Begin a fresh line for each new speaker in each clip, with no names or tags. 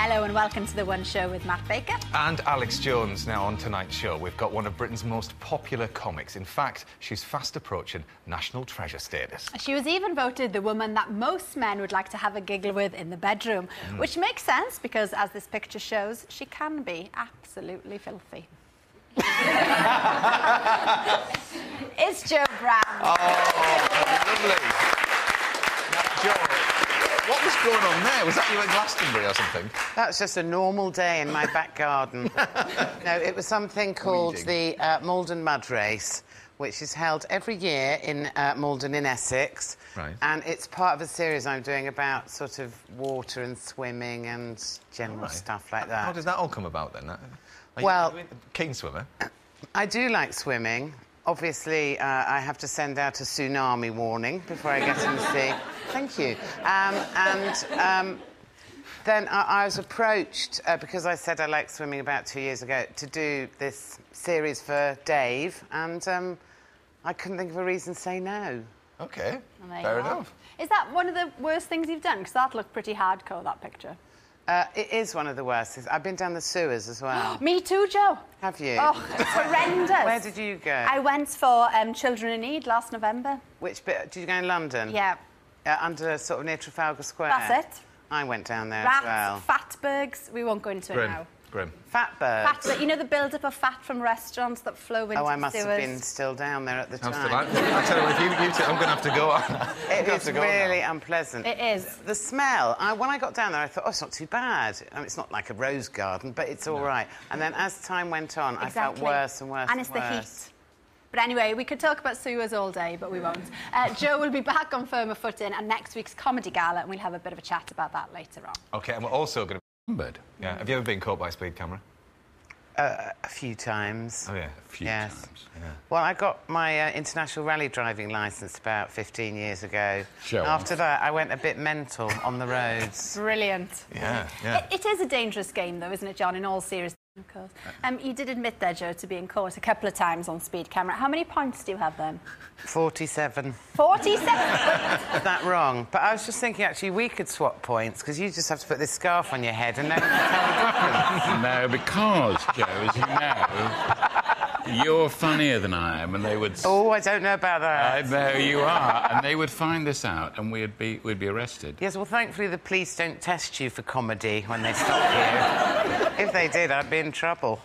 Hello and welcome to The One Show with Matt Baker.
And Alex Jones. Now, on tonight's show, we've got one of Britain's most popular comics. In fact, she's fast approaching national treasure status.
She was even voted the woman that most men would like to have a giggle with in the bedroom, which makes sense because, as this picture shows, she can be absolutely filthy. It's Jo Brown.
Oh, lovely. Now, Jo, what was going on there? Was that you in Glastonbury or something?
That's just a normal day in my back garden. No, it was something called the Malden Mud Race, which is held every year in Malden in Essex.
Right.
And it's part of a series I'm doing about sort of water and swimming and general stuff like that.
How does that all come about then?
Well,
are you a keen swimmer?
I do like swimming. Obviously, I have to send out a tsunami warning before I get in the sea. Thank you. Then I was approached, because I said I liked swimming about 2 years ago, to do this series for Dave, and I couldn't think of a reason to say no.
OK, fair enough.
Is that one of the worst things you've done? Because that looked pretty hardcore, that picture.
It is one of the worst. I've been down the sewers as well.
Me too, Jo.
Have you?
Oh, it's horrendous.
Where did you go?
I went for Children in Need last November.
Which bit? Did you go in London?
Yeah.
Under sort of near Trafalgar Square?
That's it.
I went down there
Rats,
as well.
fatbergs. We won't go into it now.
Grim.
Fatbergs?
You know the build-up of fat from restaurants that flow into the sewers?
Oh, I must have been still down there at the time.
I tell you what, if you two, I'm going to have to go on.
It is really unpleasant.
It is.
The smell, when I got down there, I thought, oh, it's not too bad. I mean, it's not like a rose garden, but it's all right. And then as time went on, I felt worse and worse
and it's the heat. But anyway, we could talk about sewers all day, but we won't. Jo will be back on firmer footing and next week's comedy gala, and we'll have a bit of a chat about that later on.
OK, and we're also going to... Yeah. Have you ever been caught by a speed camera?
A few times.
Oh, yeah.
A few times.
Yeah. Well, I got my international rally driving licence about 15 years ago. After that, I went a bit mental on the roads.
Brilliant.
Yeah.
It is a dangerous game, though, isn't it, John, in all seriousness? Of course. You did admit there, Jo, to being caught a couple of times on speed camera. How many points do you have then?
47.
47?
Is that wrong? But I was just thinking, actually, we could swap points, because you just have to put this scarf on your head and then tell the difference.
No, because, Jo, as you know, you're funnier than I am, and they would...
Oh, I don't know about that.
I know you are, and they would find this out, and we'd be arrested.
Yes, well, thankfully, the police don't test you for comedy when they stop you. If they did, I'd be in trouble.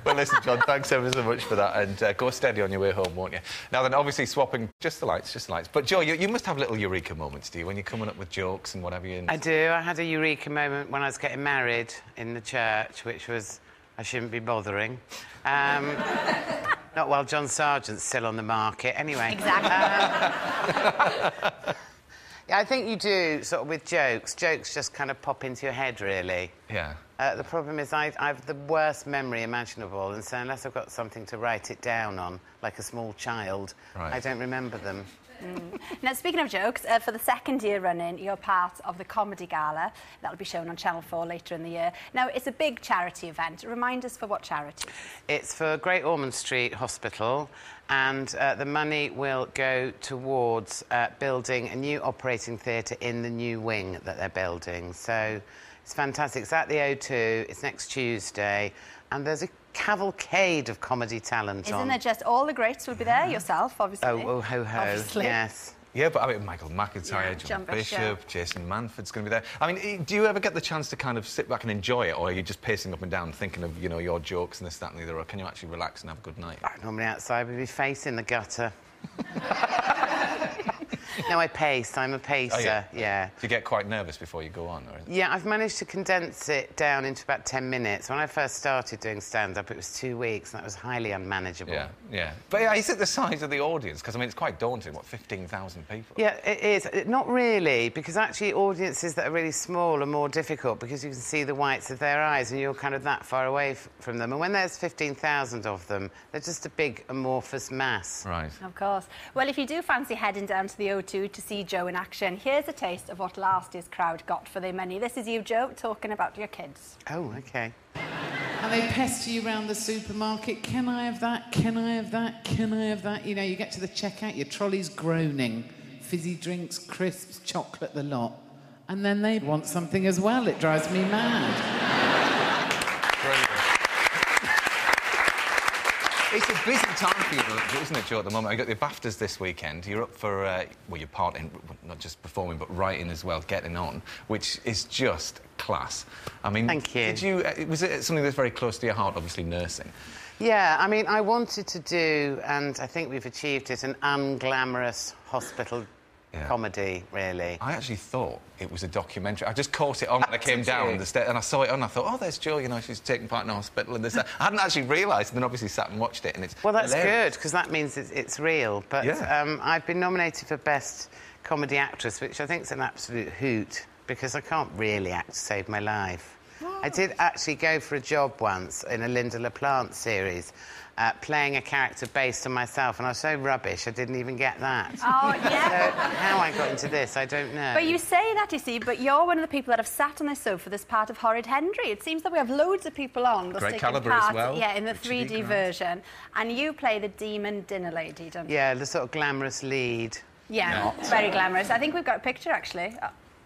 Well, listen, John, thanks ever so much for that, and go steady on your way home, won't you? Now then, obviously, swapping just the lights. But, Jo, you must have little eureka moments, do you, when you're coming up with jokes and whatever you...
I do. I had a eureka moment when I was getting married in the church, which was, I shouldn't be bothering. Not while John Sargent's still on the market. Anyway.
Exactly.
Yeah, I think you do, sort of, with jokes. Jokes just kind of pop into your head, really.
Yeah.
The problem is I've the worst memory imaginable, and so unless I've got something to write it down on, like a small child, I don't remember them.
Now, speaking of jokes, for the second year running, you're part of the Comedy Gala. That'll be shown on Channel 4 later in the year. Now, it's a big charity event. Remind us for what charity?
It's for Great Ormond Street Hospital, and the money will go towards building a new operating theatre in the new wing that they're building. So it's fantastic. It's at the O2. It's next Tuesday, and there's a cavalcade of comedy talent on.
Isn't there just all the greats will be there? Yourself, obviously.
Oh, ho-ho,
obviously.
Yes.
Yeah, but I mean, Michael McIntyre, John Bishop, Jason Manford's going to be there. I mean, do you ever get the chance to kind of sit back and enjoy it, or are you just pacing up and down thinking of, you know, your jokes and this, that and the other, or can you actually relax and have a good night?
Normally outside with my face in the gutter. No, I pace. I'm a pacer, yeah.
Do you get quite nervous before you go on? Or...
Yeah, I've managed to condense it down into about 10 minutes. When I first started doing stand-up, it was 2 weeks, and that was highly unmanageable.
Yeah. But yeah, is it the size of the audience? Because, I mean, it's quite daunting, what, 15,000 people?
Yeah, it is. Not really, because actually audiences that are really small are more difficult because you can see the whites of their eyes and you're kind of that far away from them. And when there's 15,000 of them, they're just a big amorphous mass.
Right.
Of course. Well, if you do fancy heading down to the O2 to see Jo in action, here's a taste of what last year's crowd got for their money. This is you, Jo, talking about your kids.
Oh, OK.
And they pester you around the supermarket. Can I have that? Can I have that? Can I have that? You know, you get to the checkout, your trolley's groaning. Fizzy drinks, crisps, chocolate, the lot. and then they want something as well. It drives me mad.
Brilliant. It's a busy time for you, isn't it, Jo, at the moment? You've got the Baftas this weekend. You're up for, well, you're part in, not just performing, but writing as well, Getting On, which is just class. I mean...
Thank you.
Did you... was it something that's very close to your heart, obviously, nursing?
Yeah, I mean, I wanted to do, and I think we've achieved it, an unglamorous hospital comedy, really.
I actually thought it was a documentary. I just caught it on when I came down the stairs, and I saw it on, and I thought, oh, there's Jo, you know, she's taking part in a hospital and this. I hadn't actually realised, and then obviously sat and watched it, and it's
Well, that's
hilarious.
good, because that means it's real. But I've been nominated for Best Comedy Actress, which I think is an absolute hoot, because I can't really act to save my life. I did actually go for a job once in a Linda LaPlante series, playing a character based on myself, and I was so rubbish I didn't even get that.
Oh, yeah.
So how I got into this, I don't know.
But you say that, you see, but you're one of the people that have sat on this sofa, this part of Horrid Henry. It seems that we have loads of people on that's
Great
taken
calibre
part,
as well.
yeah, in the 3D version. And you play the demon dinner lady, don't you?
Yeah, the sort of glamorous lead.
Yeah, very glamorous. I think we've got a picture, actually.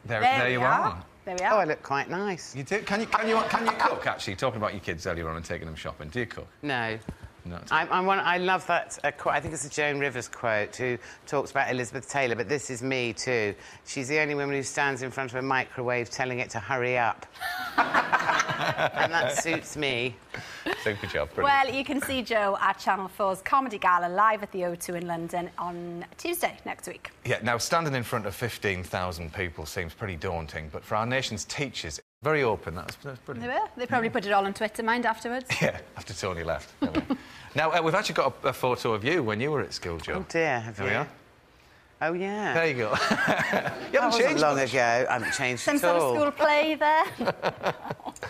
There you are.
There we are.
Oh, I look quite nice.
You do? Can you cook, actually? Talking about your kids earlier on and taking them shopping, do you cook?
No.
No.
I love that quote. I think it's a Joan Rivers quote who talks about Elizabeth Taylor, but this is me too. She's the only woman who stands in front of a microwave telling it to hurry up. And that suits me.
Super job, brilliant.
Well, you can see Jo at Channel 4's Comedy Gala live at the O2 in London on Tuesday next week.
Yeah, now, standing in front of 15,000 people seems pretty daunting, but for our nation's teachers, very open. That's brilliant.
They were. They probably put it all on Twitter, mind, afterwards.
Yeah, after Tony left. Now, we've actually got a photo of you when you were at school, Jo.
Oh, dear, have you?
There we are.
Oh, yeah.
There you go. You haven't
That wasn't
changed
long
much.
ago. I haven't changed
Some
at
sort of
all.
school play there.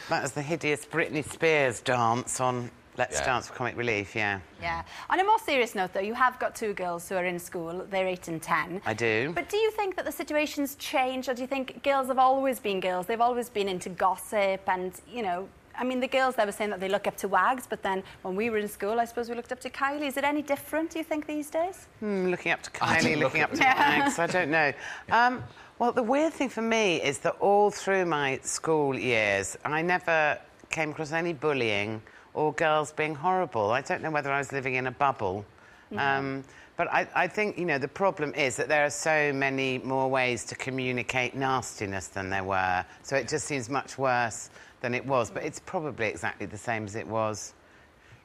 That was the hideous Britney Spears dance on Let's Dance for Comic Relief, yeah.
Yeah. On a more serious note, though, you have got two girls who are in school. They're 8 and 10.
I do.
But do you think that the situation's changed, or do you think girls have always been girls? They've always been into gossip and, you know... I mean, the girls, they were saying that they look up to Wags, but then when we were in school, I suppose we looked up to Kylie. Is it any different, do you think, these days?
Looking up to Kylie, looking up to Wags, I don't know. Well, the weird thing for me is that all through my school years, I never came across any bullying or girls being horrible. I don't know whether I was living in a bubble. But I think, you know, the problem is that there are so many more ways to communicate nastiness than there were. So it just seems much worse than it was. But it's probably exactly the same as it was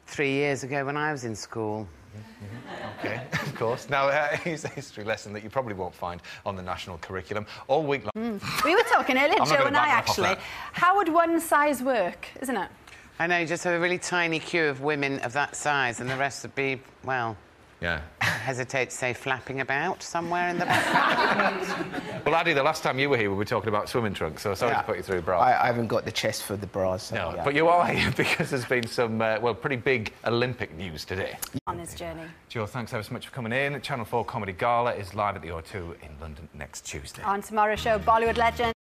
3 years ago when I was in school.
OK, of course. Now, here's a history lesson that you probably won't find on the national curriculum all week long.
We were talking earlier, Jo and I, actually. How would one size work, isn't it?
I know, you just have a really tiny queue of women of that size and the rest would be, well...
Yeah.
I hesitate to say flapping about somewhere in the back.
Well, Addy, the last time you were here, we were talking about swimming trunks, so sorry to put you through bra.
I haven't got the chest for the bras. So,
No,
yeah.
but you are here because there's been some, well, pretty big Olympic news today.
On his journey.
Jo, thanks ever so much for coming in. Channel 4 Comedy Gala is live at the O2 in London next Tuesday.
On tomorrow's show, Bollywood legend